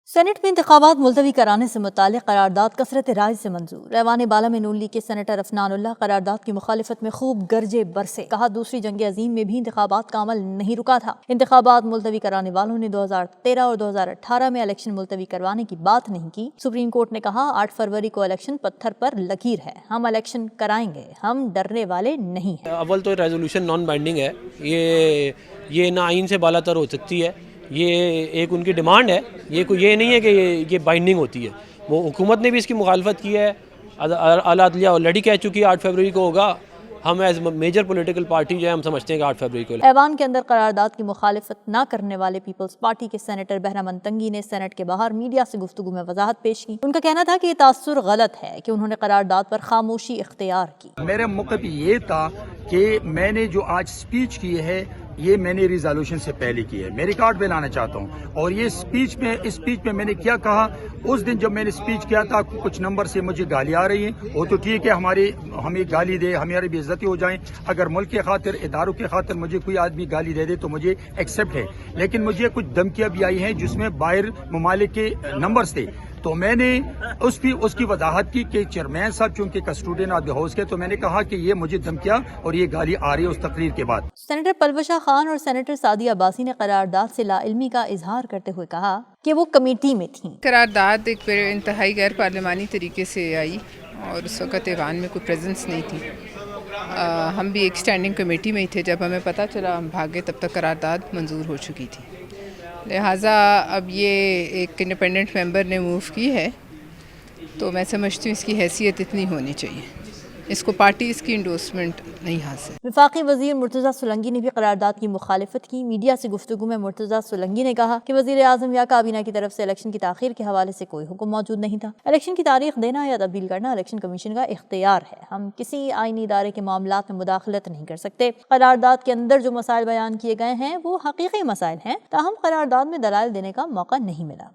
Saint میں انتخابات ملتوی کرانے سے متعلق قرارداد کثرت رائے سے منظور۔ ایوان بالا میں نون لیگ کے سینیٹر عفنان اللہ قرارداد کی مخالفت میں خوب گرجے برسے، کہا دوسری جنگ عظیم میں بھی انتخابات کا عمل نہیں رکا تھا۔ انتخابات ملتوی کرانے والوں نے 2013 اور 2018 میں الیکشن ملتوی کروانے کی بات نہیں کی۔ سپریم کورٹ نے کہا 8 فروری کو الیکشن پتھر پر لکیر ہے، ہم الیکشن کرائیں گے، ہم ڈرنے والے نہیں ہیں۔ اول تو ریزولوشن نان بائنڈنگ ہے، یہ نہ آئین سے بالا تر ہو سکتی ہے، یہ ایک ان کی ڈیمانڈ ہے، یہ نہیں ہے کہ یہ بائنڈنگ ہوتی ہے۔ وہ حکومت نے بھی اس کی مخالفت کی ہے، اعلیٰ عدلیہ آلریڈی کہہ چکی ہے 8 فروری کو ہوگا۔ ہم ایز میجر پولیٹیکل پارٹی جو ہے ہم سمجھتے ہیں کہ 8 فروری کو۔ ایوان کے اندر قرارداد کی مخالفت نہ کرنے والے پیپلز پارٹی کے سینیٹر بہرام تنگی نے سینٹ کے باہر میڈیا سے گفتگو میں وضاحت پیش کی۔ ان کا کہنا تھا کہ یہ تاثر غلط ہے کہ انہوں نے قرارداد پر خاموشی اختیار کی۔ میرا موقف یہ تھا کہ میں نے جو آج سپیچ کی ہے یہ میں نے ریزولوشن سے پہلے کی ہے، میں ریکارڈ پہ لانا چاہتا ہوں۔ اور یہ اسپیچ میں نے کیا کہا، اس دن جب میں نے اسپیچ کیا تھا کچھ نمبر سے مجھے گالی آ رہی ہیں، وہ تو ٹھیک ہے، ہمیں گالی دے، ہماری بے عزتی ہو جائیں، اگر ملک کے خاطر اداروں کے خاطر مجھے کوئی آدمی گالی دے دے تو مجھے ایکسیپٹ ہے، لیکن مجھے کچھ دھمکیاں بھی آئی ہیں جس میں باہر ممالک کے نمبرز تھے، تو میں نے اس کی وضاحت کی کہ چیئرمین صاحب چونکہ کسٹوڈین آف دی ہاؤس کے، تو میں نے کہا کہ یہ مجھے دھمکیاں اور یہ گالی آ رہی ہے اس تقریر کے بعد۔ سینیٹر پلوشہ خان اور سینیٹر سعدیہ عباسی نے قرارداد سے لا علمی کا اظہار کرتے ہوئے کہا کہ وہ کمیٹی میں تھیں۔ قرارداد ایک انتہائی غیر پارلیمانی طریقے سے آئی اور اس وقت ایوان میں کوئی پریزنس نہیں تھی۔ ہم بھی ایک اسٹینڈنگ کمیٹی میں ہی تھے، جب ہمیں پتہ چلا ہم بھاگے، تب تک قرارداد منظور ہو چکی تھی۔ لہٰذا اب یہ ایک انڈیپینڈنٹ ممبر نے موو کی ہے تو میں سمجھتی ہوں اس کی حیثیت اتنی ہونی چاہیے، اس کو پارٹی اس کی انڈورسمنٹ نہیں حاصل۔ وفاقی وزیر مرتضیٰ سولنگی نے بھی قرارداد کی مخالفت کی۔ میڈیا سے گفتگو میں مرتضیٰ سولنگی نے کہا کہ وزیر اعظم یا کابینہ کی طرف سے الیکشن کی تاخیر کے حوالے سے کوئی حکم موجود نہیں تھا۔ الیکشن کی تاریخ دینا یا تبدیل کرنا الیکشن کمیشن کا اختیار ہے، ہم کسی آئینی ادارے کے معاملات میں مداخلت نہیں کر سکتے۔ قرارداد کے اندر جو مسائل بیان کیے گئے ہیں وہ حقیقی مسائل ہیں، تاہم قرارداد میں دلائل دینے کا موقع نہیں ملا۔